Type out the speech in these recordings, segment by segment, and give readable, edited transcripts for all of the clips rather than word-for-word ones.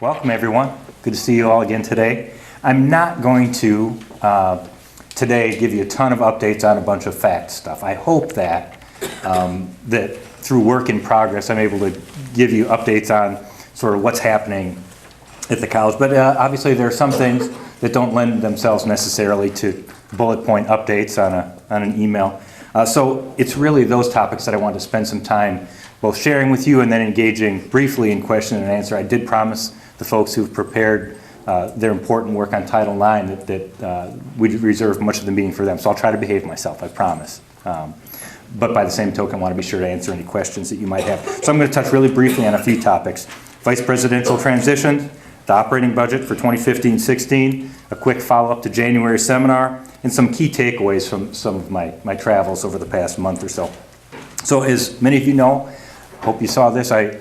Welcome, everyone. Good to see you all again today. I'm not going to today give you a ton of updates on a bunch of fact stuff. I hope that that through work in progress, I'm able to give you updates on sort of what's happening at the college. But obviously, there are some things that don't lend themselves necessarily to bullet point updates on an email. So it's really those topics that I want to spend some time both sharing with you and then engaging briefly in question and answer. I did promise the folks who've prepared their important work on Title IX that we'd reserve much of the meeting for them. So I'll try to behave myself, I promise. But by the same token, I want to be sure to answer any questions that you might have. So I'm going to touch really briefly on a few topics. Vice presidential transition, the operating budget for 2015-16, a quick follow-up to January seminar, and some key takeaways from some of my travels over the past month or so. So as many of you know, hope you saw this, I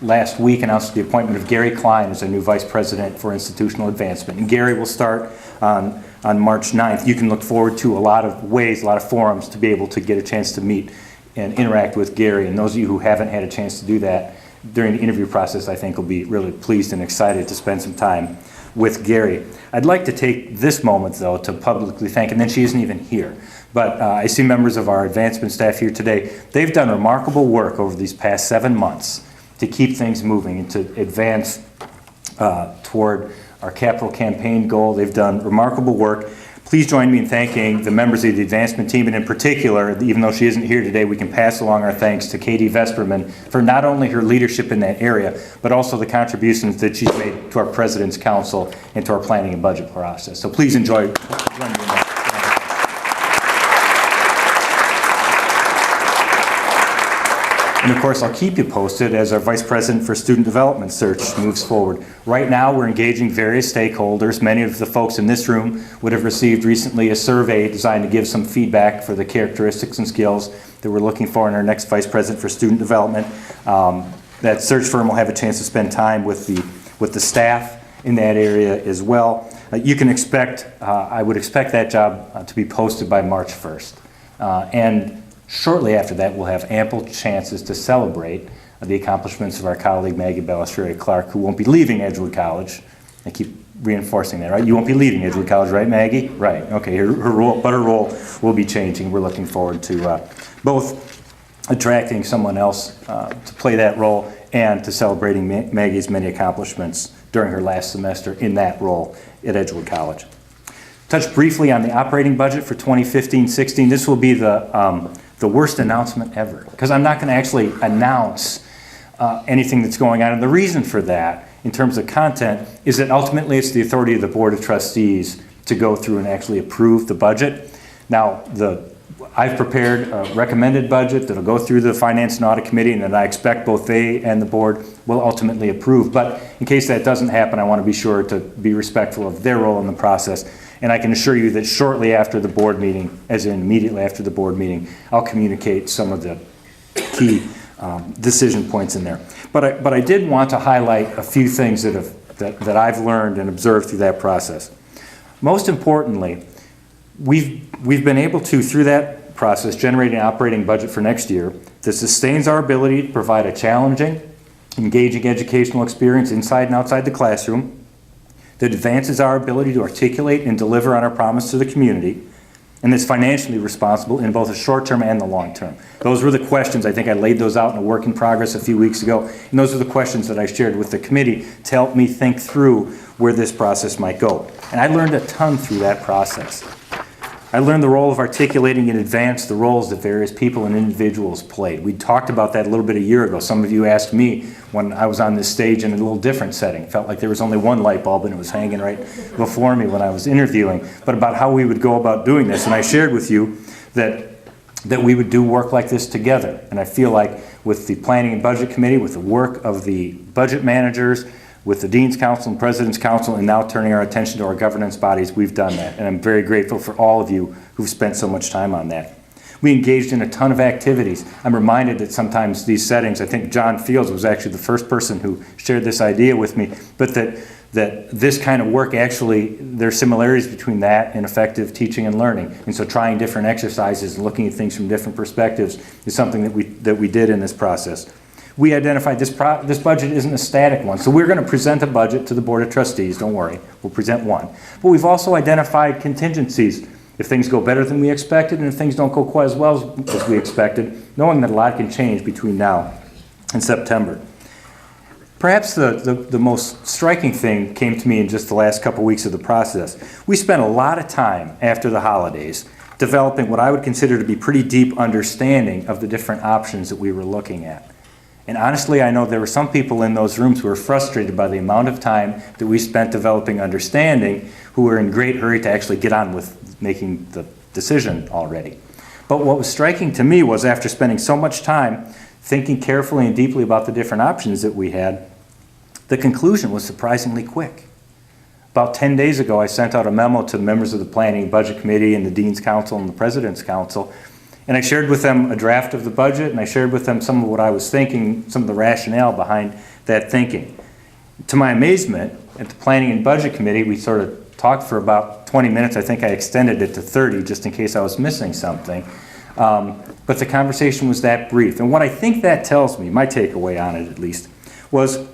last week announced the appointment of Gary Klein as a new Vice President for Institutional Advancement. And Gary will start on March 9th. You can look forward to a lot of ways, a lot of forums to be able to get a chance to meet and interact with Gary. And those of you who haven't had a chance to do that during the interview process, I think will be really pleased and excited to spend some time with Gary. I'd like to take this moment, though, to publicly thank, and then she isn't even here, but I see members of our advancement staff here today. They've done remarkable work over these past 7 months to keep things moving and to advance toward our capital campaign goal. They've done remarkable work. Please join me in thanking the members of the advancement team, and in particular, even though she isn't here today, we can pass along our thanks to Katie Vesperman for not only her leadership in that area, but also the contributions that she's made to our President's Council and to our planning and budget process. So please enjoy joining me in that. And of course, I'll keep you posted as our Vice President for Student Development search moves forward. Right now, we're engaging various stakeholders. Many of the folks in this room would have received recently a survey designed to give some feedback for the characteristics and skills that we're looking for in our next Vice President for Student Development. That search firm will have a chance to spend time with the staff in that area as well. You can expect, I would expect that job to be posted by March 1st. And shortly after that, we'll have ample chances to celebrate the accomplishments of our colleague Maggie Balistrieri-Clark, who won't be leaving Edgewood College. I keep reinforcing that, right? You won't be leaving Edgewood College, right, Maggie? Right. Okay. Her role will be changing. We're looking forward to both attracting someone else to play that role and to celebrating Maggie's many accomplishments during her last semester in that role at Edgewood College. Touch briefly on the operating budget for 2015-16. This will be the worst announcement ever, because I'm not going to actually announce anything that's going on. And the reason for that, in terms of content, is that ultimately it's the authority of the Board of Trustees to go through and actually approve the budget. Now, I've prepared a recommended budget that'll go through the Finance and Audit Committee, and that I expect both they and the board will ultimately approve. But in case that doesn't happen, I want to be sure to be respectful of their role in the process. And I can assure you that shortly after the board meeting, as in immediately after the board meeting, I'll communicate some of the key decision points in there. But I did want to highlight a few things that I've learned and observed through that process. Most importantly, we've been able to, through that process, generate an operating budget for next year that sustains our ability to provide a challenging, engaging educational experience inside and outside the classroom, that advances our ability to articulate and deliver on our promise to the community, and that's financially responsible in both the short term and the long term. Those were the questions. I think I laid those out in a work in progress a few weeks ago, and those are the questions that I shared with the committee to help me think through where this process might go. And I learned a ton through that process. I learned the role of articulating in advance the roles that various people and individuals played. We talked about that a little bit a year ago. Some of you asked me when I was on this stage in a little different setting. It felt like there was only one light bulb and it was hanging right before me when I was interviewing, but about how we would go about doing this. And I shared with you that we would do work like this together. And I feel like with the Planning and Budget Committee, with the work of the budget managers, with the Dean's Council and President's Council, and now turning our attention to our governance bodies, we've done that. And I'm very grateful for all of you who've spent so much time on that. We engaged in a ton of activities. I'm reminded that sometimes these settings, I think John Fields was actually the first person who shared this idea with me, but that this kind of work actually, there are similarities between that and effective teaching and learning. And so trying different exercises and looking at things from different perspectives is something that we did in this process. we identified this budget isn't a static one. So we're going to present a budget to the Board of Trustees, don't worry, we'll present one. But we've also identified contingencies. If things go better than we expected and if things don't go quite as well as we expected, knowing that a lot can change between now and September. Perhaps the most striking thing came to me in just the last couple weeks of the process. We spent a lot of time after the holidays developing what I would consider to be pretty deep understanding of the different options that we were looking at. And honestly, I know there were some people in those rooms who were frustrated by the amount of time that we spent developing understanding, who were in great hurry to actually get on with making the decision already. But what was striking to me was, after spending so much time thinking carefully and deeply about the different options that we had, the conclusion was surprisingly quick. About 10 days ago, I sent out a memo to the members of the Planning and Budget Committee and the Dean's Council and the President's Council, and I shared with them a draft of the budget, and I shared with them some of what I was thinking, some of the rationale behind that thinking. To my amazement, at the Planning and Budget Committee, we sort of talked for about 20 minutes. I think I extended it to 30 just in case I was missing something. But the conversation was that brief. And what I think that tells me, my takeaway on it at least, was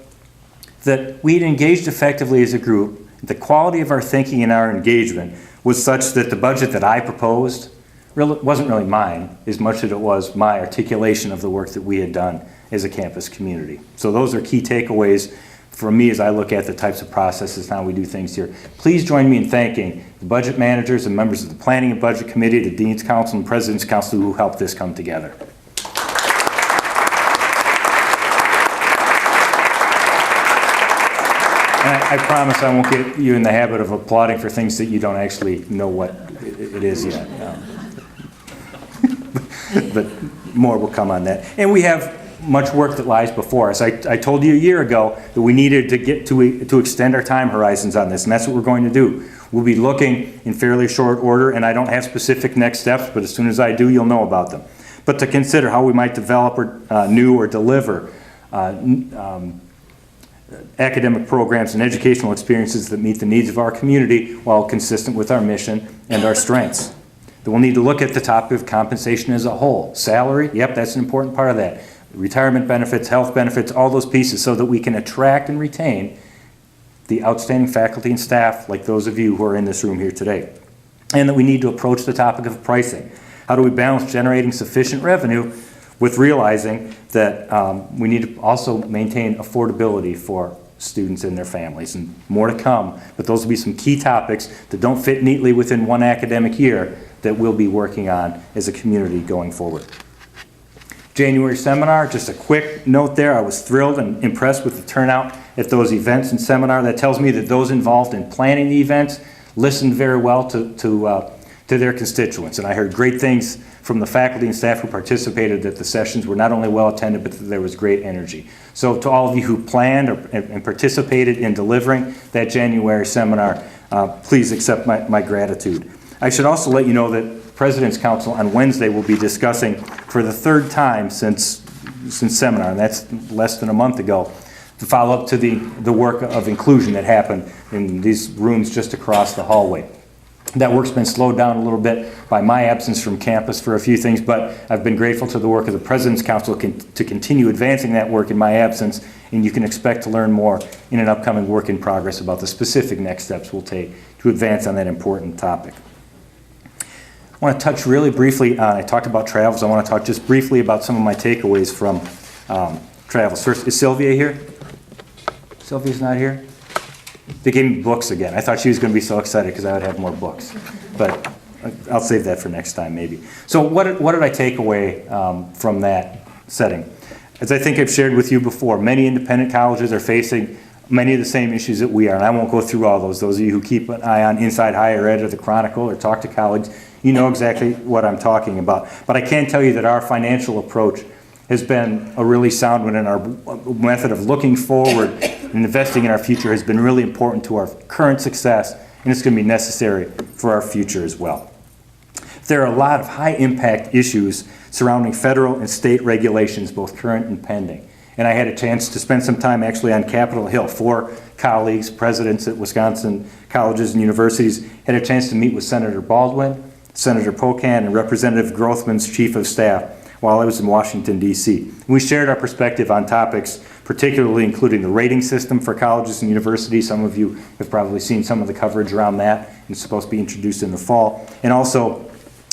that we'd engaged effectively as a group. The quality of our thinking and our engagement was such that the budget that I proposed wasn't really mine as much as it was my articulation of the work that we had done as a campus community. So those are key takeaways for me as I look at the types of processes and how we do things here. Please join me in thanking the budget managers and members of the Planning and Budget Committee, the Dean's Council and President's Council who helped this come together. And I promise I won't get you in the habit of applauding for things that you don't actually know what it is yet. But more will come on that. And we have much work that lies before us. I told you a year ago that we needed to get to extend our time horizons on this, and that's what we're going to do. We'll be looking in fairly short order, and I don't have specific next steps, but as soon as I do, you'll know about them. But to consider how we might develop or new or deliver academic programs and educational experiences that meet the needs of our community while consistent with our mission and our strengths. Then we'll need to look at the topic of compensation as a whole. Salary, yep, that's an important part of that. Retirement benefits, health benefits, all those pieces, so that we can attract and retain the outstanding faculty and staff like those of you who are in this room here today. And that we need to approach the topic of pricing. How do we balance generating sufficient revenue with realizing that we need to also maintain affordability for students and their families, and more to come, but those will be some key topics that don't fit neatly within one academic year that we'll be working on as a community going forward. January seminar, just a quick note there. I was thrilled and impressed with the turnout at those events and seminar. That tells me that those involved in planning the events listened very well to their constituents. And I heard great things from the faculty and staff who participated, that the sessions were not only well attended, but that there was great energy. So to all of you who planned and participated in delivering that January seminar, please accept my gratitude. I should also let you know that President's Council on Wednesday will be discussing for the third time since seminar, and that's less than a month ago, to follow up to the work of inclusion that happened in these rooms just across the hallway. That work's been slowed down a little bit by my absence from campus for a few things, but I've been grateful to the work of the President's Council to continue advancing that work in my absence, and you can expect to learn more in an upcoming work in progress about the specific next steps we'll take to advance on that important topic. I want to touch really briefly on, I talked about travels, I want to talk just briefly about some of my takeaways from travels. First, is Sylvia here? Sylvia's not here? They gave me books again. I thought she was going to be so excited because I would have more books. But I'll save that for next time maybe. So what did I take away from that setting? As I think I've shared with you before, many independent colleges are facing many of the same issues that we are, and I won't go through all those. Those of you who keep an eye on Inside Higher Ed or the Chronicle or talk to colleagues, you know exactly what I'm talking about. But I can tell you that our financial approach has been a really sound one, and our method of looking forward and investing in our future has been really important to our current success, and it's going to be necessary for our future as well. There are a lot of high impact issues surrounding federal and state regulations, both current and pending. And I had a chance to spend some time actually on Capitol Hill. 4 colleagues, presidents at Wisconsin colleges and universities, had a chance to meet with Senator Baldwin, Senator Pocan, and Representative Grothman's chief of staff, while I was in Washington, D.C. We shared our perspective on topics, particularly including the rating system for colleges and universities. Some of you have probably seen some of the coverage around that. It's supposed to be introduced in the fall. And also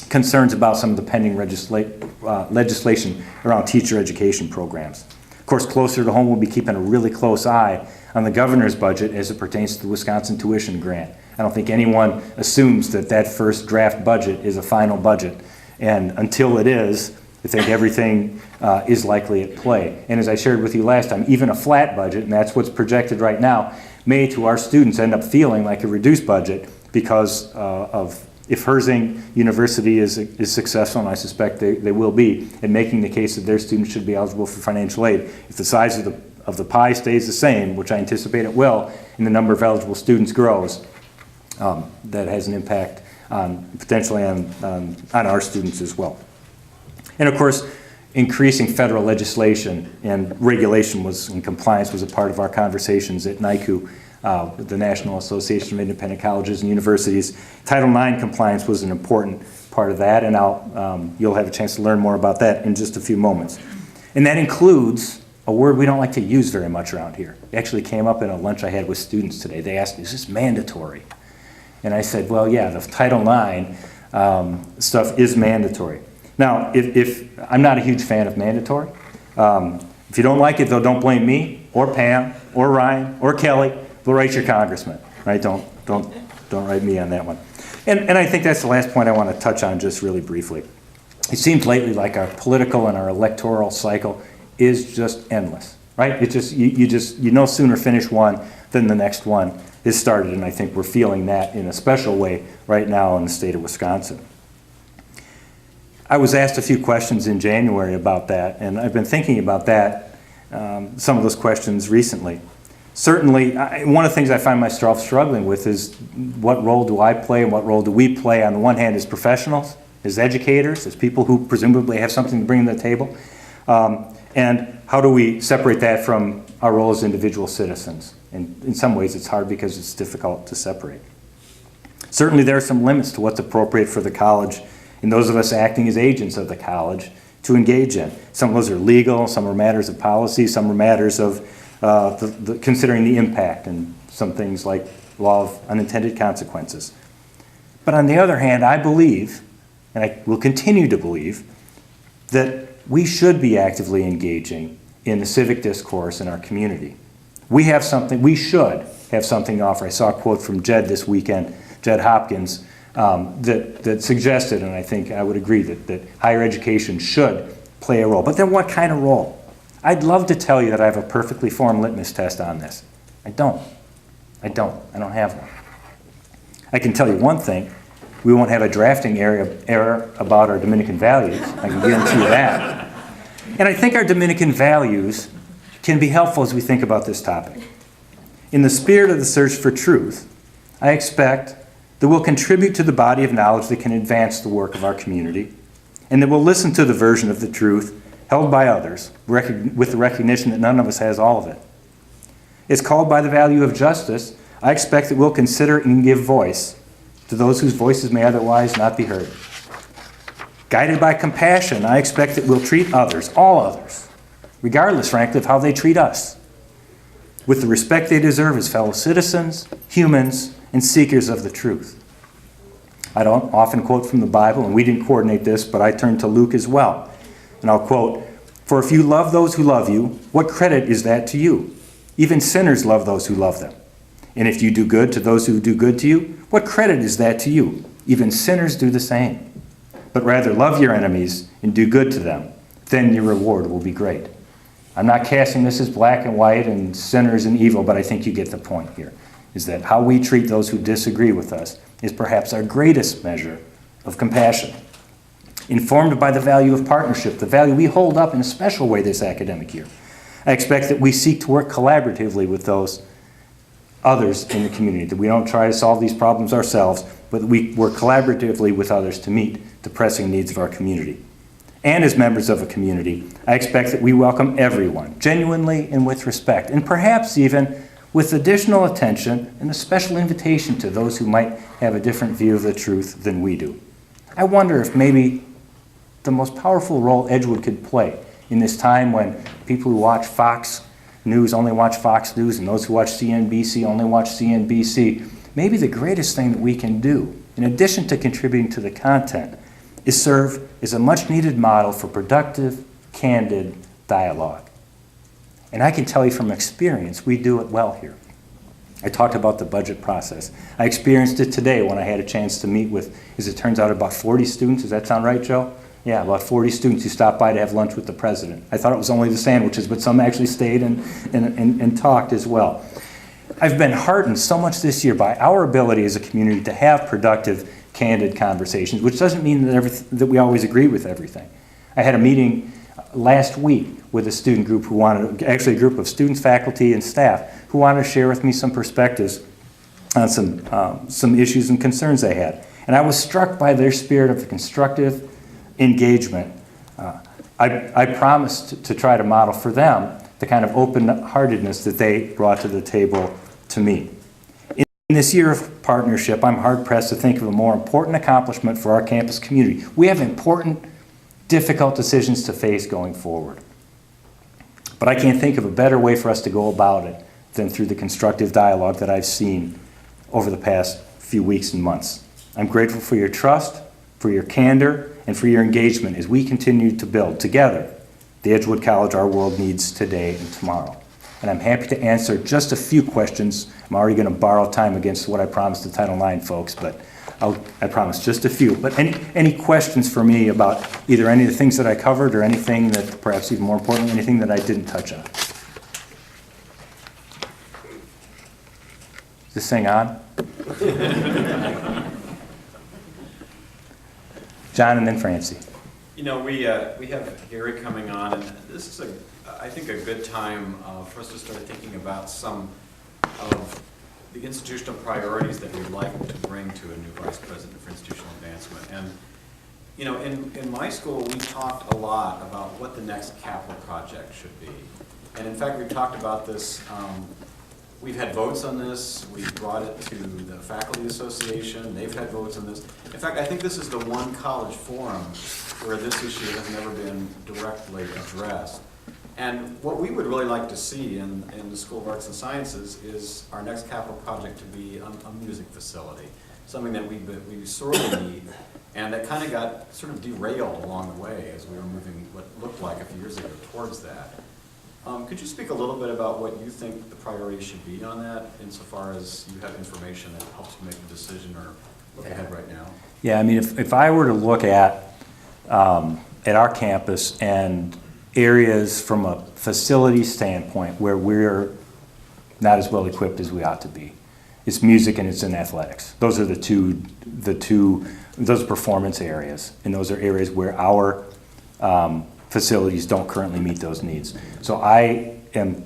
concerns about some of the pending legislation around teacher education programs. Of course, closer to home, we'll be keeping a really close eye on the governor's budget as it pertains to the Wisconsin tuition grant. I don't think anyone assumes that that first draft budget is a final budget. And until it is, I think everything is likely at play. And as I shared with you last time, even a flat budget, and that's what's projected right now, may to our students end up feeling like a reduced budget because of if Herzing University is successful, and I suspect they will be, in making the case that their students should be eligible for financial aid. If the size of the pie stays the same, which I anticipate it will, and the number of eligible students grows, that has an impact potentially on our students as well. And of course, increasing federal legislation and regulation and compliance was a part of our conversations at NICU, the National Association of Independent Colleges and Universities. Title IX compliance was an important part of that, and you'll have a chance to learn more about that in just a few moments. And that includes a word we don't like to use very much around here. It actually came up in a lunch I had with students today. They asked, is this mandatory? And I said, well, yeah, the Title IX stuff is mandatory. Now, if I'm not a huge fan of mandatory. If you don't like it, though, don't blame me, or Pam, or Ryan, or Kelly. We'll write your congressman, right? Don't write me on that one. And I think that's the last point I want to touch on just really briefly. It seems lately like our political and our electoral cycle is just endless, right? It just you no sooner finish one than the next one is started, and I think we're feeling that in a special way right now in the state of Wisconsin. I was asked a few questions in January about that, and I've been thinking about that, some of those questions recently. Certainly, one of the things I find myself struggling with is what role do I play and what role do we play on the one hand as professionals, as educators, as people who presumably have something to bring to the table, and how do we separate that from our role as individual citizens? And in some ways it's hard because it's difficult to separate. Certainly there are some limits to what's appropriate for the college and those of us acting as agents of the college to engage in. Some of those are legal, some are matters of policy, some are matters of considering the impact and some things like law of unintended consequences. But on the other hand, I believe, and I will continue to believe, that we should be actively engaging in the civic discourse in our community. We should have something to offer. I saw a quote from Jed this weekend, Jed Hopkins, that suggested, and I think I would agree, that higher education should play a role. But then what kind of role? I'd love to tell you that I have a perfectly formed litmus test on this. I don't have one. I can tell you one thing. We won't have a drafting error about our Dominican values. I can guarantee you that. And I think our Dominican values can be helpful as we think about this topic. In the spirit of the search for truth, I expect that we'll contribute to the body of knowledge that can advance the work of our community, and that we'll listen to the version of the truth held by others with the recognition that none of us has all of it. It's called by the value of justice. I expect that we'll consider and give voice to those whose voices may otherwise not be heard. Guided by compassion, I expect that we'll treat others, all others, regardless, frankly, of how they treat us, with the respect they deserve as fellow citizens, humans, and seekers of the truth. I don't often quote from the Bible, and we didn't coordinate this, but I turn to Luke as well. And I'll quote, "For if you love those who love you, what credit is that to you? Even sinners love those who love them. And if you do good to those who do good to you, what credit is that to you? Even sinners do the same. But rather love your enemies and do good to them. Then your reward will be great." I'm not casting this as black and white and sinners and evil, but I think you get the point here, is that how we treat those who disagree with us is perhaps our greatest measure of compassion. Informed by the value of partnership, the value we hold up in a special way this academic year, I expect that we seek to work collaboratively with those others in the community, that we don't try to solve these problems ourselves, but that we work collaboratively with others to meet the pressing needs of our community. And as members of a community, I expect that we welcome everyone, genuinely and with respect, and perhaps even with additional attention and a special invitation to those who might have a different view of the truth than we do. I wonder if maybe the most powerful role Edgewood could play in this time when people who watch Fox News only watch Fox News and those who watch CNBC only watch CNBC. Maybe the greatest thing that we can do, in addition to contributing to the content, is serve as a much needed model for productive, candid dialogue. And I can tell you from experience, we do it well here. I talked about the budget process. I experienced it today when I had a chance to meet with, as it turns out, about 40 students. Does that sound right, Joe? Yeah, about 40 students who stopped by to have lunch with the president. I thought it was only the sandwiches, but some actually stayed and talked as well. I've been heartened so much this year by our ability as a community to have productive, candid conversations, which doesn't mean that we always agree with everything. I had a meeting last week with a student group who wanted, actually a group of students, faculty, and staff who wanted to share with me some perspectives on some issues and concerns they had. And I was struck by their spirit of constructive engagement. I promised to try to model for them the kind of open-heartedness that they brought to the table to me. In this year of partnership, I'm hard-pressed to think of a more important accomplishment for our campus community. We have important, difficult decisions to face going forward. But I can't think of a better way for us to go about it than through the constructive dialogue that I've seen over the past few weeks and months. I'm grateful for your trust, for your candor, and for your engagement as we continue to build together the Edgewood College our world needs today and tomorrow. And I'm happy to answer just a few questions. I'm already going to borrow time against what I promised the Title IX folks, but I promise just a few. But any questions for me about either any of the things that I covered or anything that, perhaps even more importantly, anything that I didn't touch on? Is this thing on? John and then Francie. You know, we have Gary coming on, and this is, I think, a good time for us to start thinking about some of the institutional priorities that we'd like to bring to a new vice president for institutional advancement. And, you know, in my school, we talked a lot about what the next capital project should be. And in fact, we've talked about this, we've had votes on this, we've brought it to the Faculty Association, they've had votes on this. In fact, I think this is the one college forum where this issue has never been directly addressed. And what we would really like to see in the School of Arts and Sciences is our next capital project to be a music facility, something that we sorely need, and that kind of got sort of derailed along the way as we were moving what looked like a few years ago towards that. Could you speak a little bit about what you think the priority should be on that, insofar as you have information that helps you make a decision or look ahead right now? Yeah, I mean, if I were to look at our campus and areas from a facility standpoint where we're not as well equipped as we ought to be, it's music and it's in athletics. Those are those performance areas, and those are areas where our facilities don't currently meet those needs. So I am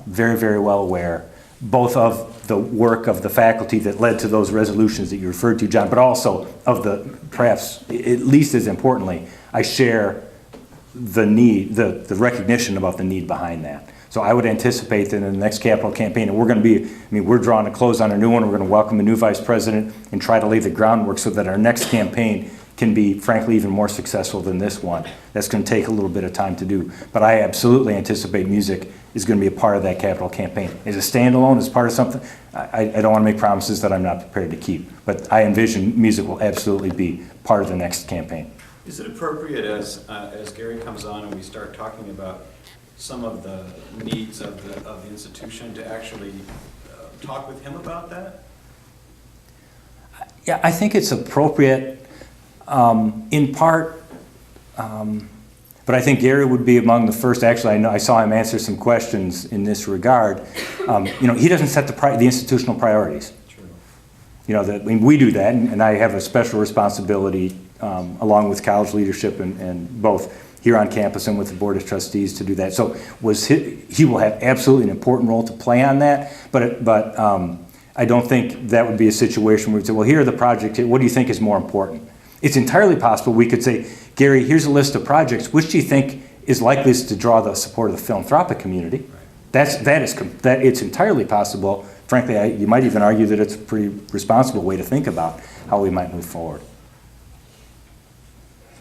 very, very well aware both of the work of the faculty that led to those resolutions that you referred to, John, but also of the, perhaps at least as importantly, I share the need, the recognition about the need behind that. So I would anticipate that in the next capital campaign, and we're going to be, I mean, we're drawing a close on a new one, we're going to welcome a new vice president and try to lay the groundwork so that our next campaign can be, frankly, even more successful than this one. That's going to take a little bit of time to do. But I absolutely anticipate music is going to be a part of that capital campaign. As a standalone, as part of something, I don't want to make promises that I'm not prepared to keep. But I envision music will absolutely be part of the next campaign. Is it appropriate as Gary comes on and we start talking about some of the needs of the institution to actually talk with him about that? Yeah, I think it's appropriate. In part, but I think Gary would be among the first. Actually, I know I saw him answer some questions in this regard. You know, he doesn't set the institutional priorities. True. You know, I mean, we do that, and I have a special responsibility along with college leadership and both here on campus and with the Board of Trustees to do that. So he will have absolutely an important role to play on that, but I don't think that would be a situation where we'd say, well, here are the projects. What do you think is more important? It's entirely possible we could say, Gary, here's a list of projects. Which do you think is likeliest to draw the support of the philanthropic community? Right. It's entirely possible. Frankly, you might even argue that it's a pretty responsible way to think about how we might move forward.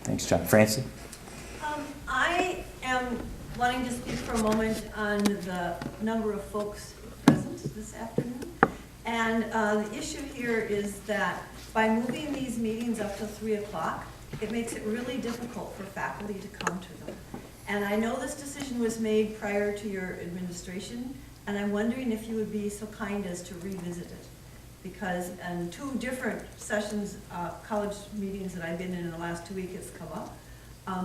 Thanks, John. Francie? I am wanting to speak for a moment on the number of folks present this afternoon. And the issue here is that by moving these meetings up to 3 o'clock, it makes it really difficult for faculty to come to them. And I know this decision was made prior to your administration, and I'm wondering if you would be so kind as to revisit it. Because in 2 different sessions, college meetings that I've been in the last 2 weeks, it's come up,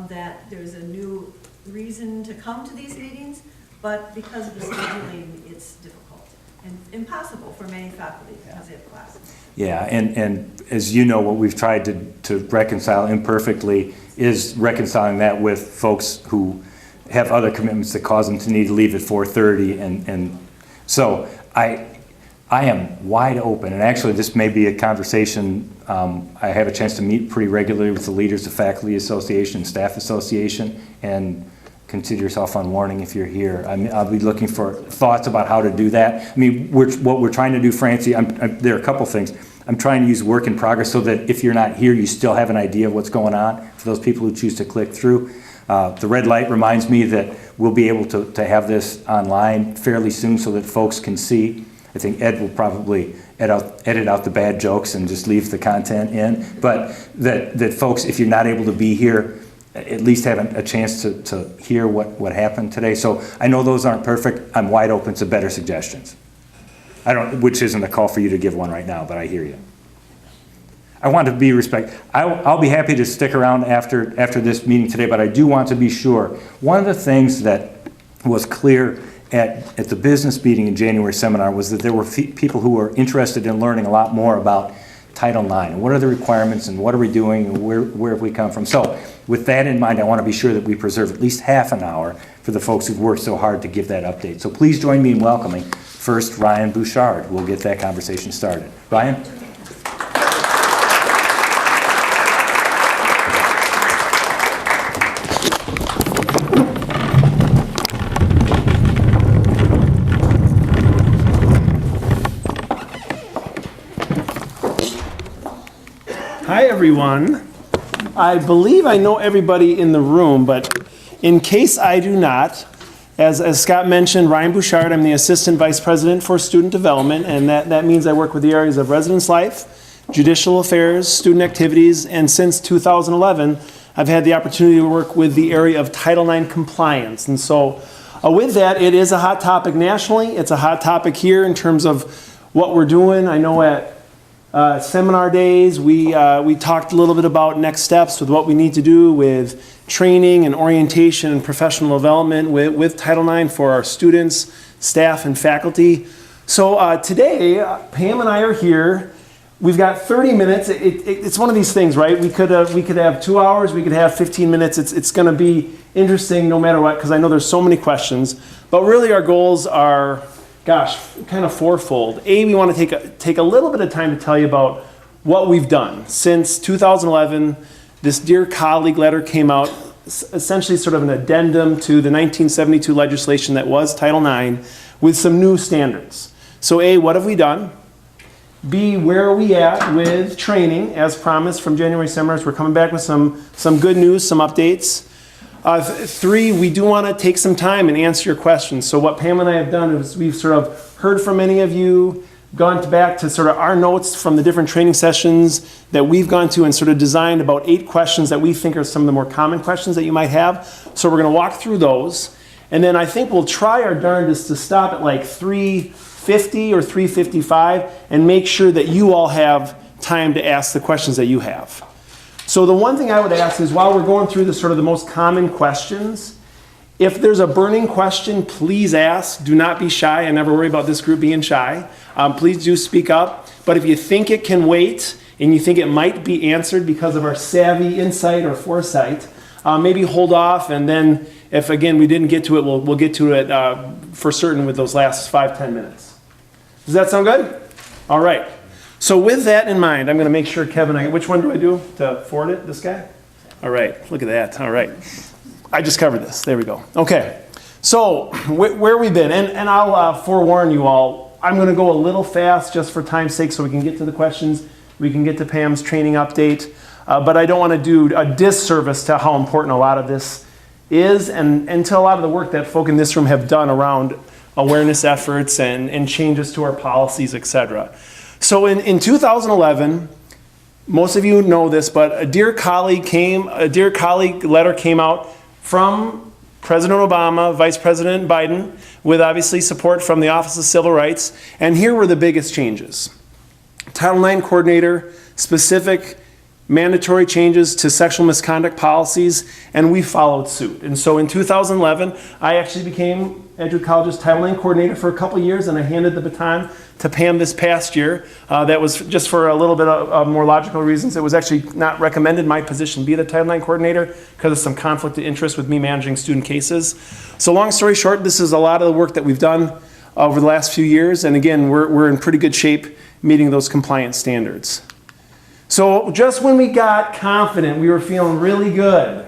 that there's a new reason to come to these meetings, but because of the scheduling, it's difficult and impossible for many faculty because they have classes. Yeah, and as you know, what we've tried to reconcile imperfectly is reconciling that with folks who have other commitments that cause them to need to leave at 4:30, and so I am wide open, and actually this may be a conversation. I have a chance to meet pretty regularly with the leaders of Faculty Association, Staff Association, and consider yourself on warning if you're here. I'll be looking for thoughts about how to do that. I mean, what we're trying to do, Francie, there are a couple things. I'm trying to use work in progress so that if you're not here, you still have an idea of what's going on for those people who choose to click through. The red light reminds me that we'll be able to have this online fairly soon so that folks can see. I think Ed will probably edit out the bad jokes and just leave the content in. But that folks, if you're not able to be here, at least have a chance to hear what happened today. So I know those aren't perfect. I'm wide open to better suggestions. Which isn't a call for you to give one right now, but I hear you. I want to be respectful. I'll be happy to stick around after this meeting today, but I do want to be sure. One of the things that was clear at the business meeting in January seminar was that there were people who were interested in learning a lot more about Title IX, and what are the requirements, and what are we doing, and where have we come from. So with that in mind, I want to be sure that we preserve at least half an hour for the folks who've worked so hard to give that update. So please join me in welcoming first Ryan Bouchard. We'll get that conversation started. Ryan? Hi, everyone. I believe I know everybody in the room, but in case I do not, as Scott mentioned, Ryan Bouchard, I'm the Assistant Vice President for Student Development, and that means I work with the areas of residence life, judicial affairs, student activities, and since 2011, I've had the opportunity to work with the area of Title IX compliance. And so with that, it is a hot topic nationally. It's a hot topic here in terms of what we're doing. I know at seminar days, we talked a little bit about next steps with what we need to do with training and orientation and professional development with Title IX for our students, staff, and faculty. So today, Pam and I are here. We've got 30 minutes. It's one of these things, right? We could have 2 hours. We could have 15 minutes. It's going to be interesting no matter what, because I know there's so many questions. But really, our goals are, gosh, kind of fourfold. We want to take a little bit of time to tell you about what we've done. Since 2011, this Dear Colleague letter came out, essentially sort of an addendum to the 1972 legislation that was Title IX with some new standards. So what have we done? B, where are we at with training? As promised from January seminars, we're coming back with some good news, some updates. 3, we do want to take some time and answer your questions. So what Pam and I have done is we've sort of heard from many of you, gone back to sort of our notes from the different training sessions that we've gone to and sort of designed about 8 questions that we think are some of the more common questions that you might have. So we're going to walk through those. And then I think we'll try our darndest to stop at like 3:50 or 3:55 and make sure that you all have time to ask the questions that you have. So the one thing I would ask is, while we're going through the sort of the most common questions, if there's a burning question, please ask. Do not be shy. I never worry about this group being shy. Please do speak up. But if you think it can wait and you think it might be answered because of our savvy insight or foresight, maybe hold off, and then if, again, we didn't get to it, we'll get to it for certain with those last 5-10 minutes. Does that sound good? All right. So with that in mind, I'm going to make sure, Kevin, which one do I do to forward it? This guy? All right. Look at that. All right. I just covered this. There we go. Okay. So where we've been, and I'll forewarn you all, I'm going to go a little fast just for time's sake so we can get to the questions. We can get to Pam's training update. but I don't want to do a disservice to how important a lot of this is and to a lot of the work that folk in this room have done around awareness efforts and changes to our policies, et cetera. So in 2011, most of you know this, but a dear colleague letter came out from President Obama, Vice President Biden, with obviously support from the Office of Civil Rights. And here were the biggest changes. Title IX coordinator, specific mandatory changes to sexual misconduct policies, and we followed suit. And so in 2011, I actually became Edgewood College's Title IX coordinator for a couple years, and I handed the baton to Pam this past year. That was just for a little bit of more logical reasons. It was actually not recommended my position be the Title IX coordinator because of some conflict of interest with me managing student cases. So long story short, this is a lot of the work that we've done over the last few years, and again, we're in pretty good shape meeting those compliance standards. So just when we got confident, we were feeling really good,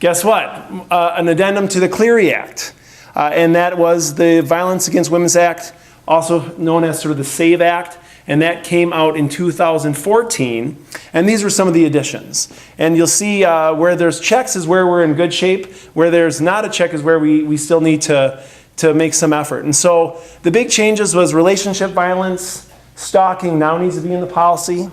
guess what? An addendum to the Clery Act, and that was the Violence Against Women's Act, also known as sort of the SAVE Act, and that came out in 2014, and these were some of the additions. And you'll see where there's checks is where we're in good shape, where there's not a check is where we still need to make some effort. And so the big changes was relationship violence, stalking now needs to be in the policy.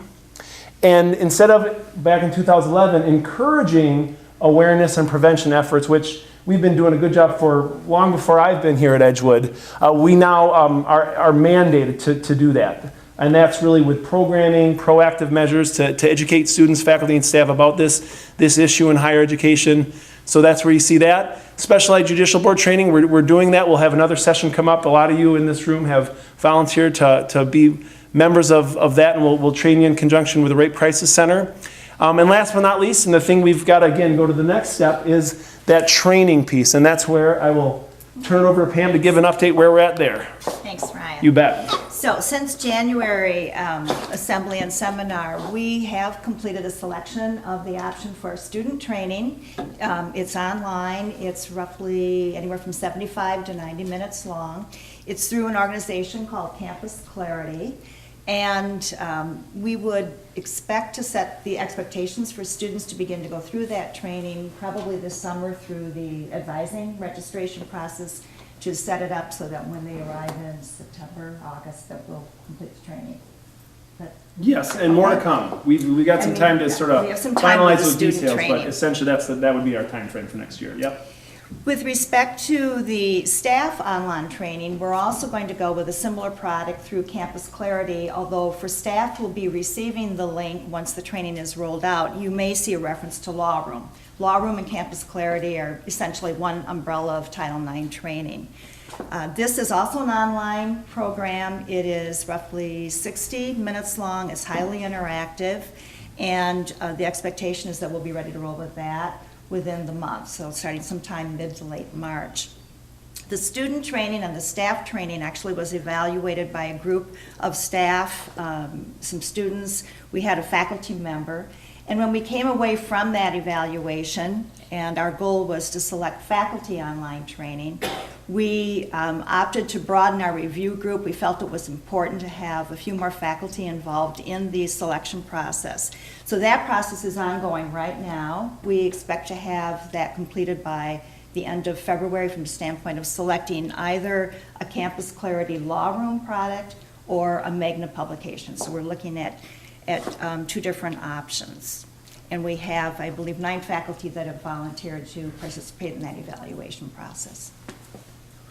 And instead of, back in 2011, encouraging awareness and prevention efforts, which we've been doing a good job for long before I've been here at Edgewood, we now are mandated to do that. And that's really with programming, proactive measures to educate students, faculty, and staff about this issue in higher education. So that's where you see that. Specialized Judicial Board training, we're doing that. We'll have another session come up. A lot of you in this room have volunteered to be members of that, and we'll train you in conjunction with the Rape Crisis Center. And last but not least, and the thing we've got to, again, go to the next step, is that training piece. And that's where I will turn it over to Pam to give an update where we're at there. Thanks, Ryan. You bet. So since January assembly and seminar, we have completed a selection of the option for student training. It's online. It's roughly anywhere from 75 to 90 minutes long. It's through an organization called Campus Clarity. And we would expect to set the expectations for students to begin to go through that training probably this summer through the advising registration process to set it up so that when they arrive in September, August, that we'll complete the training. But Yes, and more to come. We got some time to sort of we have some time with finalize the those student details, training. but essentially that would be our time frame for next year. Yep. with respect to the staff online training, we're also going to go with a similar product through Campus Clarity, although for staff will be receiving the link once the training is rolled out. You may see a reference to Law Room. Law Room and Campus Clarity are essentially one umbrella of Title IX training. This is also an online program. It is roughly 60 minutes long. It's highly interactive, and the expectation is that we'll be ready to roll with that within the month, so starting sometime mid to late March. The student training and the staff training actually was evaluated by a group of staff, some students. We had a faculty member. And when we came away from that evaluation, and our goal was to select faculty online training, we opted to broaden our review group. We felt it was important to have a few more faculty involved in the selection process. So that process is ongoing right now. We expect to have that completed by the end of February from the standpoint of selecting either a Campus Clarity Law Room product or a Magna publication. So we're looking at two different options. And we have, I believe, 9 faculty that have volunteered to participate in that evaluation process.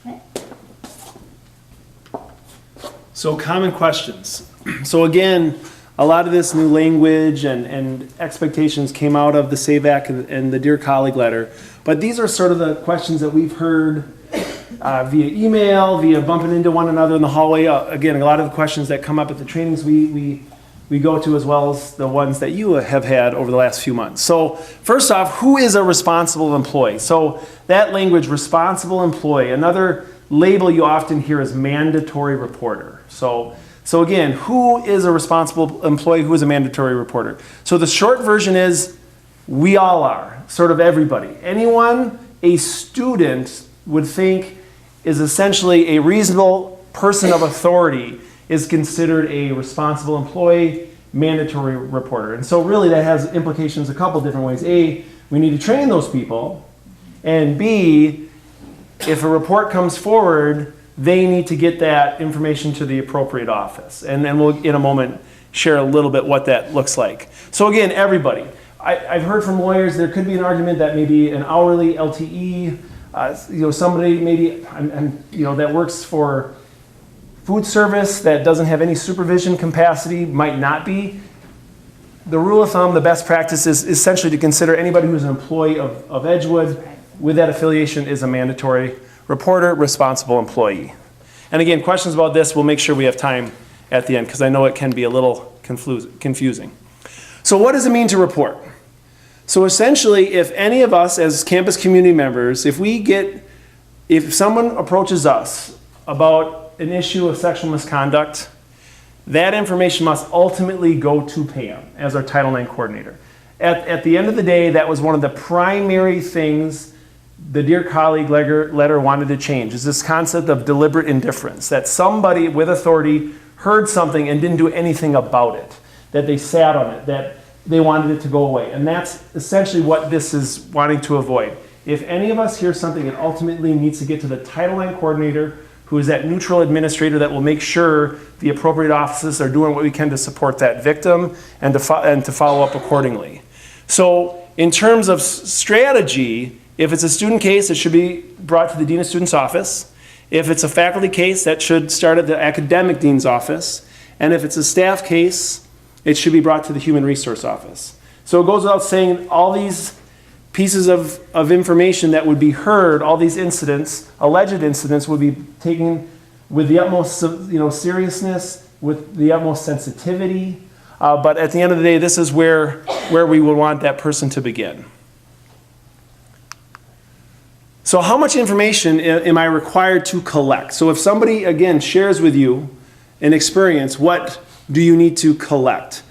Okay. So common questions. So again, a lot of this new language and expectations came out of the SAVE Act and the Dear Colleague letter. But these are sort of the questions that we've heard via email, via bumping into one another in the hallway. Again, a lot of the questions that come up at the trainings we go to, as well as the ones that you have had over the last few months. So first off, who is a responsible employee? So that language, responsible employee, another label you often hear is mandatory reporter. So again, who is a responsible employee? Who is a mandatory reporter? So the short version is we all are, sort of everybody. Anyone a student would think is essentially a reasonable person of authority is considered a responsible employee. mandatory reporter. And so really that has implications a couple different ways. A, we need to train those people. And B, if a report comes forward, they need to get that information to the appropriate office. And then we'll, in a moment, share a little bit what that looks like. So again, everybody. I've heard from lawyers there could be an argument that maybe an hourly LTE, somebody maybe that works for food service that doesn't have any supervision capacity might not be. The rule of thumb, the best practice is essentially to consider anybody who's an employee of Edgewood with that affiliation is a mandatory reporter, responsible employee. And again, questions about this, we'll make sure we have time at the end because I know it can be a little confusing. So what does it mean to report? So essentially, if any of us as campus community members, if someone approaches us about an issue of sexual misconduct, that information must ultimately go to Pam as our Title IX coordinator. At the end of the day, that was one of the primary things the Dear Colleague letter wanted to change, is this concept of deliberate indifference, that somebody with authority heard something and didn't do anything about it, that they sat on it, that they wanted it to go away. And that's essentially what this is wanting to avoid. If any of us hear something, it ultimately needs to get to the Title IX coordinator, who is that neutral administrator that will make sure the appropriate offices are doing what we can to support that victim and to follow up accordingly. So in terms of strategy, if it's a student case, it should be brought to the Dean of Students' office. If it's a faculty case, that should start at the academic dean's office. And if it's a staff case, it should be brought to the Human Resource Office. So it goes without saying, all these pieces of information that would be heard, all these incidents, alleged incidents, would be taken with the utmost seriousness, with the utmost sensitivity. But at the end of the day, this is where we would want that person to begin. So how much information am I required to collect? So if somebody, again, shares with you an experience, what do you need to collect?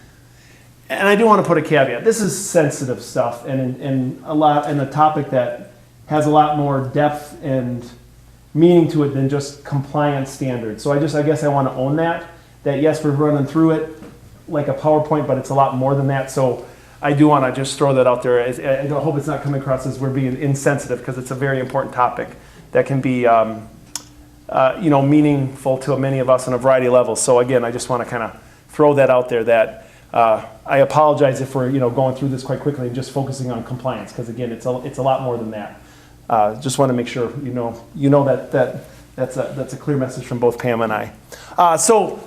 And I do want to put a caveat. This is sensitive stuff and a topic that has a lot more depth and meaning to it than just compliance standards. So I guess I want to own that yes, we're running through it like a PowerPoint, but it's a lot more than that. So I do want to just throw that out there. I hope it's not coming across as we're being insensitive, because it's a very important topic that can be meaningful to many of us on a variety of levels. So again, I just want to kind of throw that out there that I apologize if we're going through this quite quickly and just focusing on compliance, because again, it's a lot more than that. Just want to make sure that's a clear message from both Pam and I. So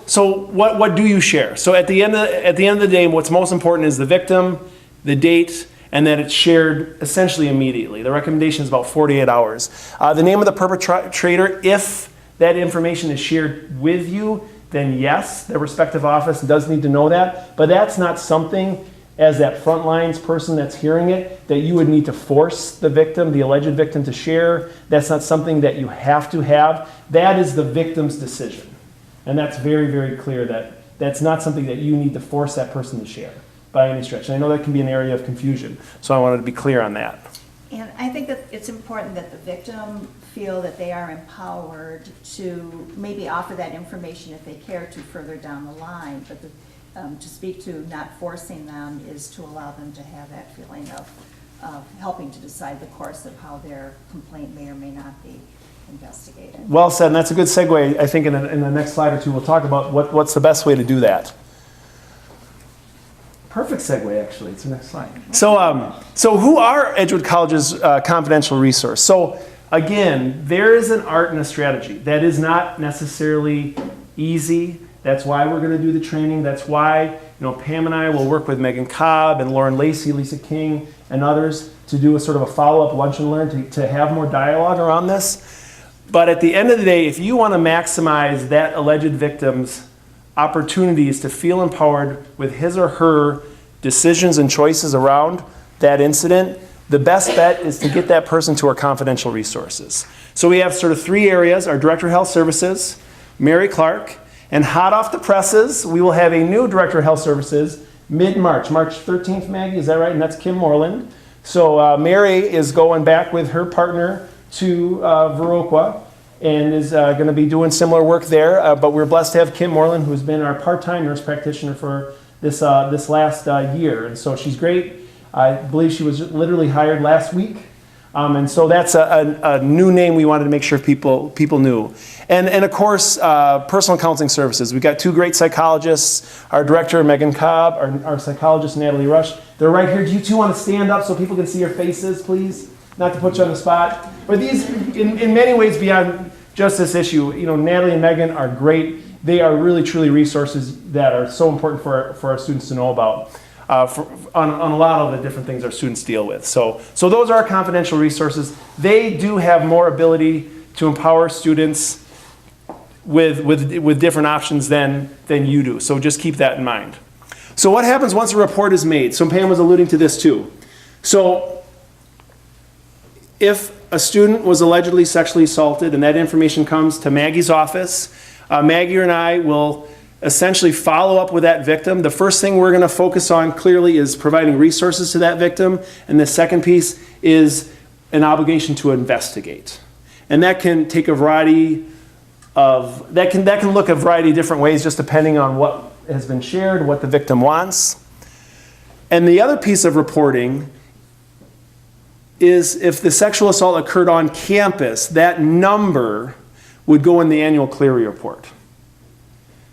what do you share? So at the end of the day, what's most important is the victim, the date, and that it's shared essentially immediately. The recommendation is about 48 hours. The name of the perpetrator, if that information is shared with you, then yes, the respective office does need to know that. But that's not something, as that front lines person that's hearing it, that you would need to force the victim, the alleged victim, to share. That's not something that you have to have. That is the victim's decision. And that's very, very clear that that's not something that you need to force that person to share by any stretch. And I know that can be an area of confusion, so I wanted to be clear on that. And I think that it's important that the victim feel that they are empowered to maybe offer that information if they care to further down the line. But to speak to not forcing them is to allow them to have that feeling of helping to decide the course of how their complaint may or may not be investigated. Well said, and that's a good segue. I think in the next slide or two we'll talk about what's the best way to do that. Perfect segue, actually. It's the next slide. So who are Edgewood College's confidential resource? So again, there is an art and a strategy. That is not necessarily easy. That's why we're going to do the training. That's why Pam and I will work with Megan Cobb and Lauren Lacey, Lisa King, and others to do a sort of a follow-up lunch and learn to have more dialogue around this. But at the end of the day, if you want to maximize that alleged victim's opportunities to feel empowered with his or her decisions and choices around that incident, the best bet is to get that person to our confidential resources. So we have sort of three areas: our Director of Health Services, Mary Clark, and hot off the presses, we will have a new Director of Health Services mid-March, March 13th, Maggie, is that right? And that's Kim Moreland. So Mary is going back with her partner to Viroqua and is going to be doing similar work there. But we're blessed to have Kim Moreland, who's been our part-time nurse practitioner for this last year. And so she's great. I believe she was literally hired last week. And so that's a new name we wanted to make sure people knew. And of course, personal counseling services. We've got two great psychologists, our director, Megan Cobb, our psychologist, Natalie Rush. They're right here. Do you two want to stand up so people can see your faces, please? Not to put you on the spot. But these, in many ways, beyond just this issue, Natalie and Megan are great. They are really, truly resources that are so important for our students to know about. On a lot of the different things our students deal with. So those are our confidential resources. They do have more ability to empower students with different options than you do. So just keep that in mind. So what happens once a report is made? So Pam was alluding to this too. So if a student was allegedly sexually assaulted and that information comes to Maggie's office, Maggie and I will essentially follow up with that victim. The first thing we're going to focus on clearly is providing resources to that victim. And the second piece is an obligation to investigate. And that can take a variety of, that can look a variety of different ways just depending on what has been shared, what the victim wants. And the other piece of reporting is if the sexual assault occurred on campus, that number would go in the annual Clery report.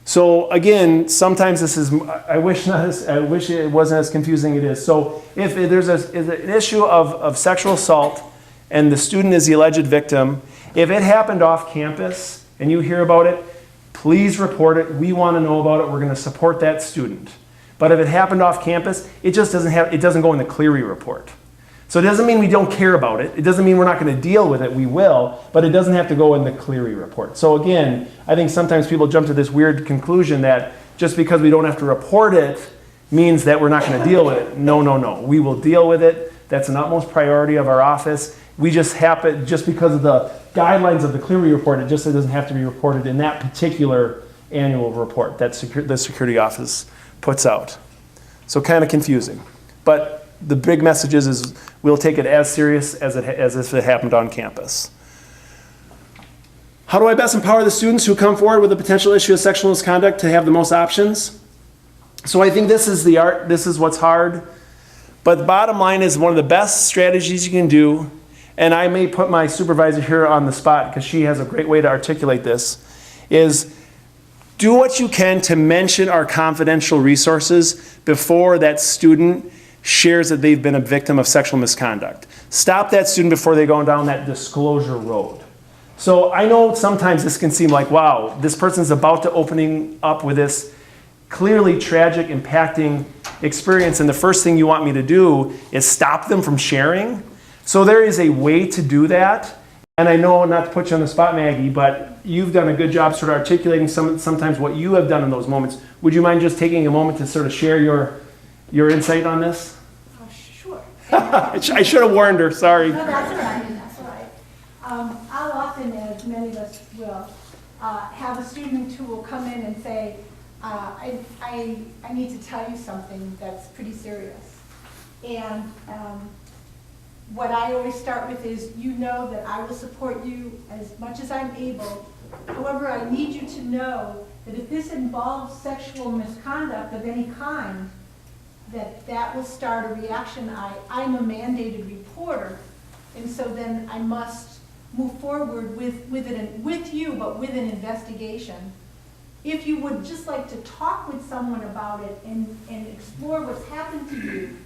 So again, sometimes this is, I wish it wasn't as confusing as it is. So if there's an issue of sexual assault and the student is the alleged victim, if it happened off campus and you hear about it, please report it. We want to know about it. We're going to support that student. But if it happened off campus, it just doesn't go in the Clery report. So it doesn't mean we don't care about it. It doesn't mean we're not going to deal with it. We will, but it doesn't have to go in the Clery report. So again, I think sometimes people jump to this weird conclusion that just because we don't have to report it means that we're not going to deal with it. No, no, no. We will deal with it. That's an utmost priority of our office. We just because of the guidelines of the Clery report, it doesn't have to be reported in that particular annual report that the security office puts out. So kind of confusing. But the big message is we'll take it as serious as if it happened on campus. How do I best empower the students who come forward with a potential issue of sexual misconduct to have the most options? So I think this is the art, this is what's hard. But the bottom line is one of the best strategies you can do, and I may put my supervisor here on the spot because she has a great way to articulate this, is do what you can to mention our confidential resources before that student shares that they've been a victim of sexual misconduct. Stop that student before they go down that disclosure road. So I know sometimes this can seem like, wow, this person's about to opening up with this clearly tragic, impacting experience, and the first thing you want me to do is stop them from sharing. So there is a way to do that. And I know, not to put you on the spot, Maggie, but you've done a good job sort of articulating sometimes what you have done in those moments. Would you mind just taking a moment to sort of share your insight on this? Sure. I should have warned her, sorry. No, that's all right, that's all right. I'll often, as many of us will, have a student who will come in and say, I need to tell you something that's pretty serious. And what I always start with is, you know that I will support you as much as I'm able. However, I need you to know that if this involves sexual misconduct of any kind, that will start a reaction. I'm a mandated reporter, and so then I must move forward with you, but with an investigation. If you would just like to talk with someone about it and explore what's happened to you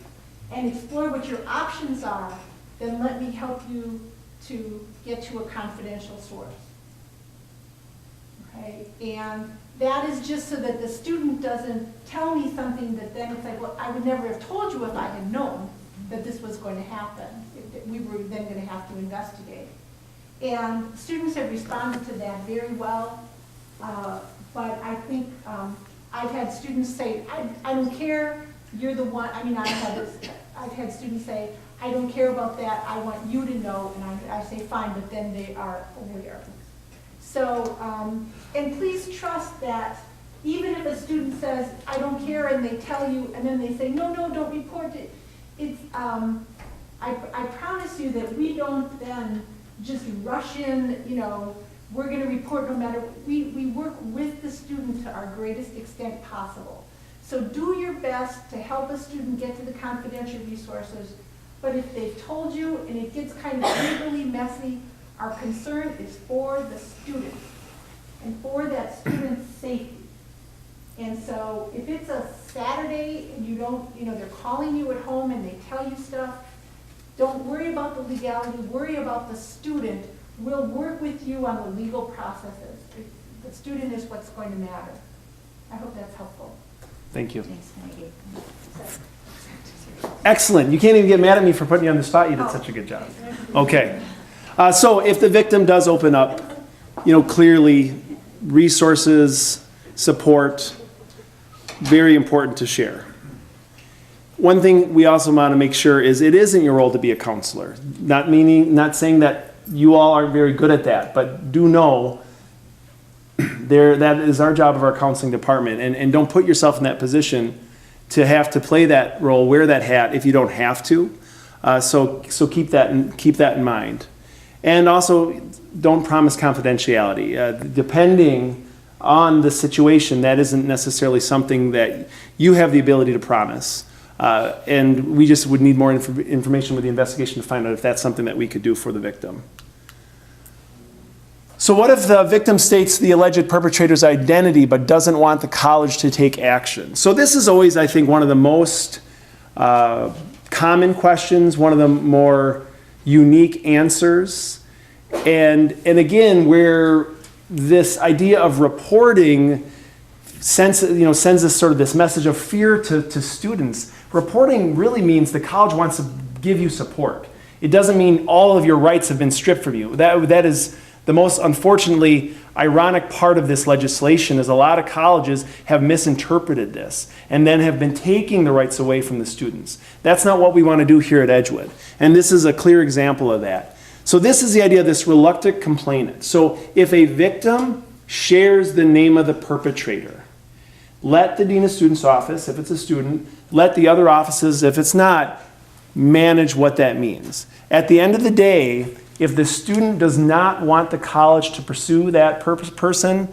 and explore what your options are, then let me help you to get to a confidential source. Okay, and that is just so that the student doesn't tell me something that then it's like, well, I would never have told you if I had known that this was going to happen. We were then going to have to investigate. And students have responded to that very well, but I think I've had students say, I don't care, you're the one. I mean, I've had students say, I don't care about that, I want you to know, and I say fine, but then they are aware. So, and please trust that even if a student says, I don't care, and they tell you, and then they say, no, don't report it, I promise you that we don't then just rush in, we're going to report no matter, we work with the student to our greatest extent possible. So do your best to help a student get to the confidential resources, but if they've told you and it gets kind of legally messy, our concern is for the student and for that student's safety. And so if it's a Saturday and you don't, they're calling you at home and they tell you stuff, don't worry about the legality, worry about the student. We'll work with you on the legal processes. The student is what's going to matter. I hope that's helpful. Thank you. Thanks, Maggie. Excellent. You can't even get mad at me for putting you on the spot. You did such a good job. Okay. So if the victim does open up, clearly resources, support, very important to share. One thing we also want to make sure is it isn't your role to be a counselor. Not saying that you all aren't very good at that, but do know that is our job of our counseling department. And don't put yourself in that position to have to play that role, wear that hat if you don't have to. So keep that in mind. And also, don't promise confidentiality. Depending on the situation, that isn't necessarily something that you have the ability to promise. And we just would need more information with the investigation to find out if that's something that we could do for the victim. So what if the victim states the alleged perpetrator's identity but doesn't want the college to take action? So this is always, I think, one of the most common questions, one of the more unique answers. And again, where this idea of reporting sends us sort of this message of fear to students. Reporting really means the college wants to give you support. It doesn't mean all of your rights have been stripped from you. That is the most unfortunately ironic part of this legislation is a lot of colleges have misinterpreted this and then have been taking the rights away from the students. That's not what we want to do here at Edgewood. And this is a clear example of that. So this is the idea of this reluctant complainant. So if a victim shares the name of the perpetrator, let the Dean of Students office, if it's a student, let the other offices, if it's not, manage what that means. At the end of the day, if the student does not want the college to pursue that person,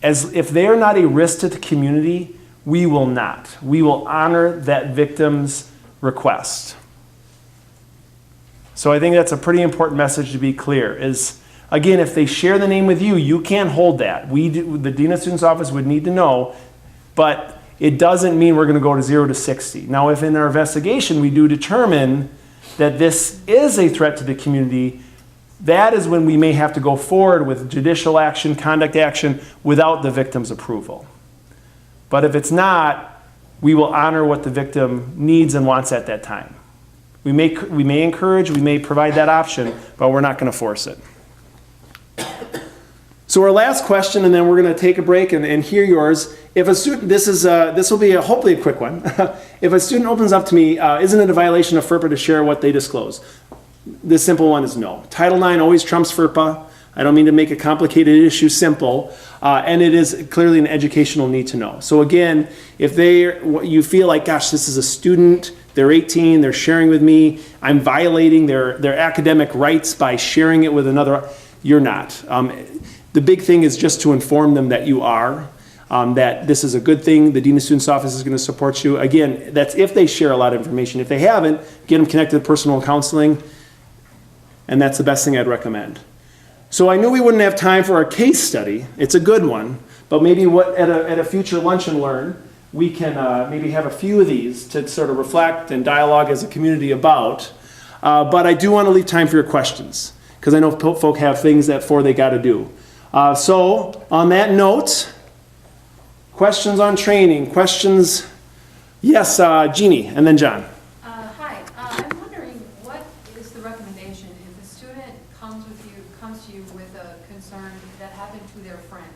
if they are not a risk to the community, we will not. We will honor that victim's request. So I think that's a pretty important message to be clear is, again, if they share the name with you, you can't hold that. The Dean of Students office would need to know, but it doesn't mean we're going to go to 0 to 60. Now, if in our investigation we do determine that this is a threat to the community, that is when we may have to go forward with judicial action, conduct action, without the victim's approval. But if it's not, we will honor what the victim needs and wants at that time. We may encourage, we may provide that option, but we're not going to force it. So our last question, and then we're going to take a break and hear yours. If a student, this will be hopefully a quick one. If a student opens up to me, isn't it a violation of FERPA to share what they disclose? The simple one is no. Title IX always trumps FERPA. I don't mean to make a complicated issue simple, and it is clearly an educational need to know. So again, if you feel like, gosh, this is a student, they're 18, they're sharing with me, I'm violating their academic rights by sharing it with another, you're not. The big thing is just to inform them that you are, that this is a good thing, the Dean of Students office is going to support you. Again, that's if they share a lot of information. If they haven't, get them connected to personal counseling, and that's the best thing I'd recommend. So I knew we wouldn't have time for our case study. It's a good one, but maybe at a future lunch and learn, we can maybe have a few of these to sort of reflect and dialogue as a community about. But I do want to leave time for your questions, because I know folk have things that they got to do. So on that note, questions on training, questions? Yes, Jeannie, and then John. Hi, I'm wondering what is the recommendation if a student comes to you with a concern that happened to their friend,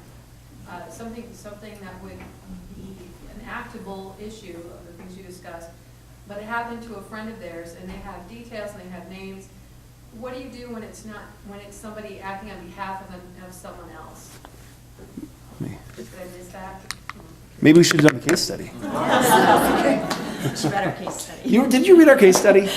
something that would be an actable issue of the things you discussed, but it happened to a friend of theirs and they have details and they have names. What do you do when it's somebody acting on behalf of someone else? Did I miss that? Maybe we should have done a case study. Read our case study. Did you read our case study?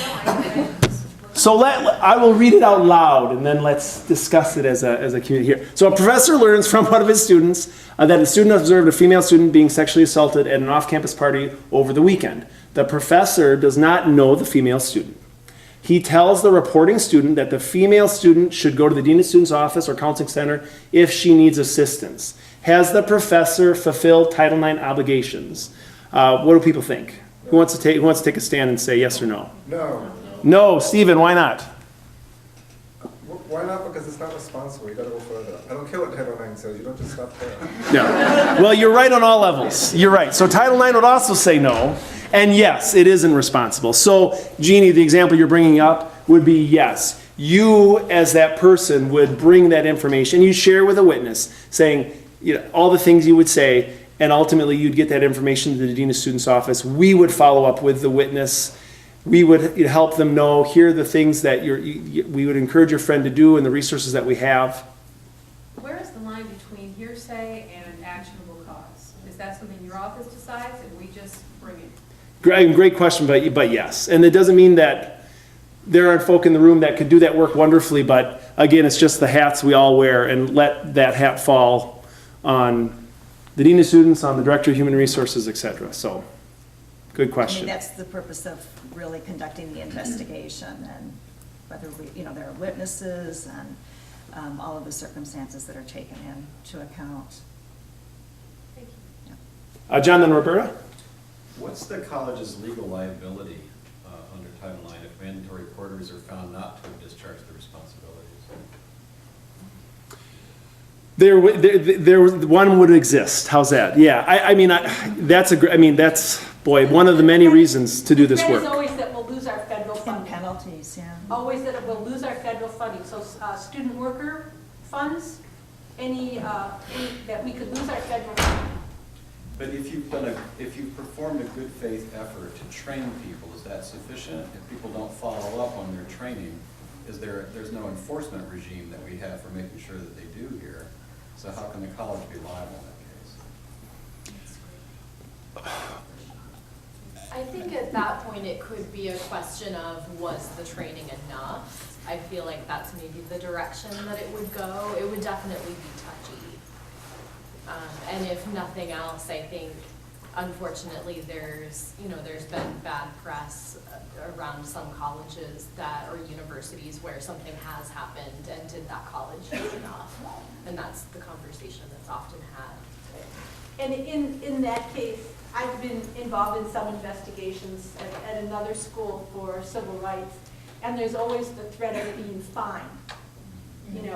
So I will read it out loud, and then let's discuss it as a community here. So a professor learns from one of his students that a student observed a female student being sexually assaulted at an off-campus party over the weekend. The professor does not know the female student. He tells the reporting student that the female student should go to the dean of students office or counseling center if she needs assistance. Has the professor fulfilled Title IX obligations? What do people think? Who wants to take a stand and say yes or no? No. No, Stephen, why not? Why not? Because it's not responsible. You gotta go further. I don't care what Title IX says. You don't just stop there. Yeah. Well, you're right on all levels. You're right. So Title IX would also say no. And yes, it isn't responsible. So, Jeannie, the example you're bringing up would be yes. You, as that person, would bring that information. You share with a witness, saying all the things you would say, and ultimately you'd get that information to the dean of students office. We would follow up with the witness. We would help them know, here are the things that we would encourage your friend to do and the resources that we have. Where is the line between hearsay and actionable cause? Is that something your office decides and we just bring it? Great question, but yes. And it doesn't mean that there aren't folk in the room that could do that work wonderfully, but again, it's just the hats we all wear, and let that hat fall on the dean of students, on the director of human resources, etc. So, good question. That's the purpose of really conducting the investigation, and whether there are witnesses and all of the circumstances that are taken into account. Thank you. John, then Roberta? What's the college's legal liability under Title IX if mandatory porters are found not to have discharged their responsibilities? One would exist. How's that? Yeah, that's one of the many reasons to do this The threat work. is always that we'll lose our federal And funding. penalties, yeah. Always that we'll lose our federal funding. So student worker funds, that we could lose our federal funding. But if you've performed a good faith effort to train people, is that sufficient? If people don't follow up on their training, there's no enforcement regime that we have for making sure that they do here. So how can the college be liable in that case? I think at that point it could be a question of, was the training enough? I feel like that's maybe the direction that it would go. It would definitely be touchy. And if nothing else, I think, unfortunately, there's been bad press around some colleges or universities where something has happened, and did that college do enough? And that's the conversation that's often had. And in that case, I've been involved in some investigations at another school for civil rights, and there's always the threat of being fined.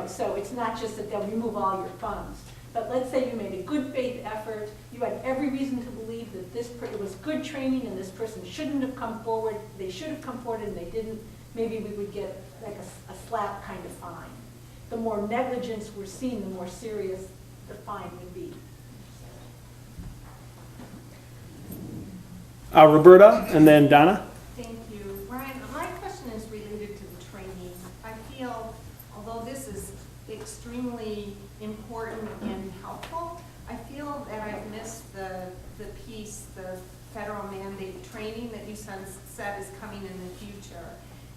So it's not just that they'll remove all your funds. But let's say you made a good faith effort, you had every reason to believe that it was good training and this person shouldn't have come forward, they should have come forward and they didn't, maybe we would get like a slap kind of fine. The more negligence we're seeing, the more serious the fine would be. Roberta, and then Donna. Thank you. Ryan, my question is related to the training. I feel, although this is extremely important and helpful, I feel that I've missed the piece, the federal mandate training that you said is coming in the future.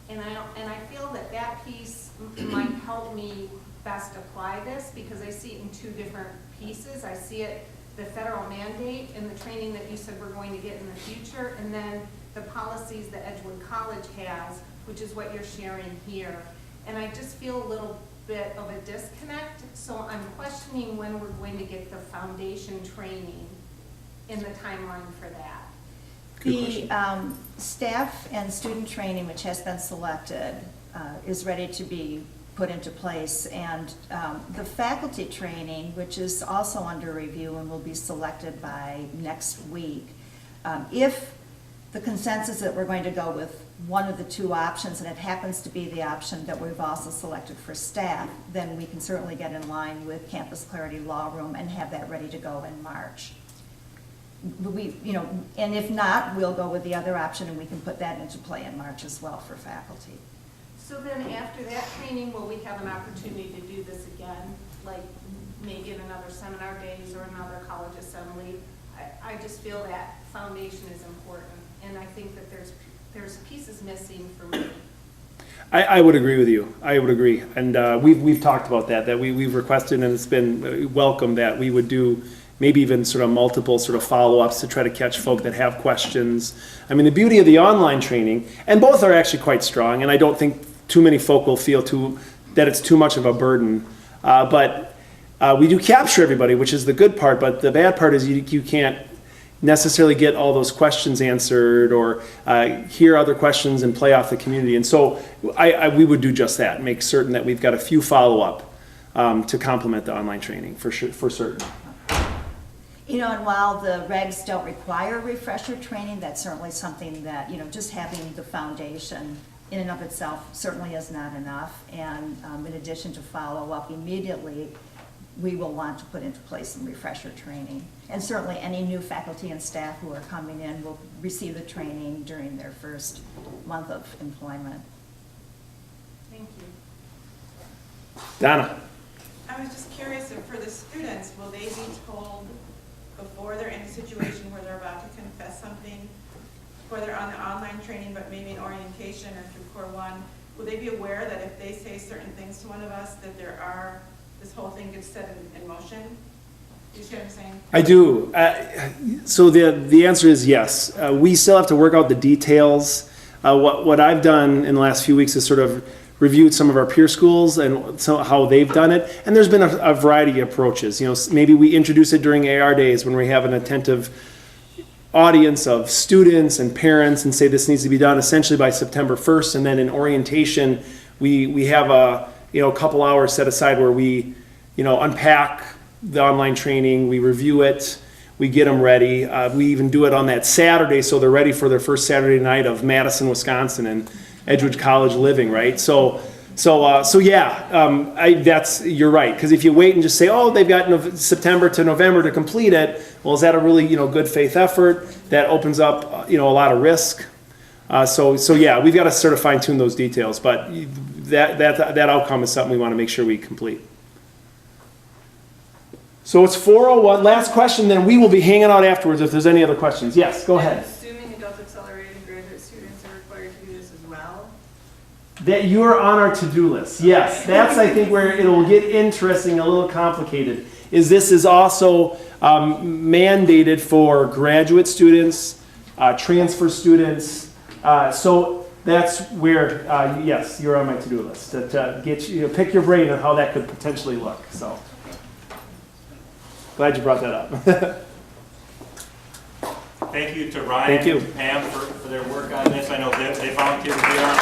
And I feel that piece might help me best apply this, because I see it in two different pieces. I see it, the federal mandate and the training that you said we're going to get in the future, and then the policies that Edgewood College has, which is what you're sharing here. And I just feel a little bit of a disconnect, so I'm questioning when we're going to get the foundation training in the timeline for that. The staff and student training, which has been selected, is ready to be put into place, and the faculty training, which is also under review and will be selected by next week. If the consensus that we're going to go with one of the two options, and it happens to be the option that we've also selected for staff, then we can certainly get in line with Campus Clarity Law Room and have that ready to go in March. And if not, we'll go with the other option, and we can put that into play in March as well for faculty. So then after that training, will we have an opportunity to do this again, like maybe in another seminar days or another college assembly? I just feel that foundation is important, and I think that there's pieces missing for me. I would agree with you. I would agree. And we've talked about that we've requested, and it's been welcome that we would do maybe even sort of multiple sort of follow-ups to try to catch folk that have questions. I mean, the beauty of the online training, and both are actually quite strong, and I don't think too many folk will feel that it's too much of a burden. But we do capture everybody, which is the good part, but the bad part is you can't necessarily get all those questions answered or hear other questions and play off the community. And so we would do just that, make certain that we've got a few follow-up to complement the online training for certain. You know, and while the regs don't require refresher training, that's certainly something that, you know, just having the foundation in and of itself certainly is not enough. And in addition to follow up immediately, we will want to put into place some refresher training. And certainly any new faculty and staff who are coming in will receive the training during their first month of employment. Thank you. Donna? I was just curious, if for the students, will they be told before they're in a situation where they're about to confess something, whether on the online training, but maybe in orientation or through Core 1, will they be aware that if they say certain things to one of us, that this whole thing gets set in motion? Do you see what I'm saying? I do. So the answer is yes. We still have to work out the details. What I've done in the last few weeks is sort of reviewed some of our peer schools and so how they've done it. And there's been a variety of approaches. You know, maybe we introduce it during AR days when we have an attentive audience of students and parents and say this needs to be done essentially by September 1st. And then in orientation, we have a couple hours set aside where we unpack the online training, we review it, we get them ready. We even do it on that Saturday so they're ready for their first Saturday night of Madison, Wisconsin and Edgewood College living, right? So yeah, that's, you're right. Because if you wait and just say, oh, they've got September to November to complete it, well, is that a really, good faith effort? That opens up, a lot of risk. So yeah, we've got to sort of fine tune those details, but that outcome is something we want to make sure we complete. So it's 4:01. Last question, then we will be hanging out afterwards if there's any other questions. Yes, go ahead. Assuming adult accelerated and graduate students are required to do this as well? That you are on our to-do list. Yes, that's I think where it'll get interesting, a little complicated. This is also mandated for graduate students, transfer students. So that's where yes, you're on my to-do list to get you pick your brain on how that could potentially look. So glad you brought that up. Thank you to Ryan Thank you. and Pam for their work on this. I know they volunteered to be on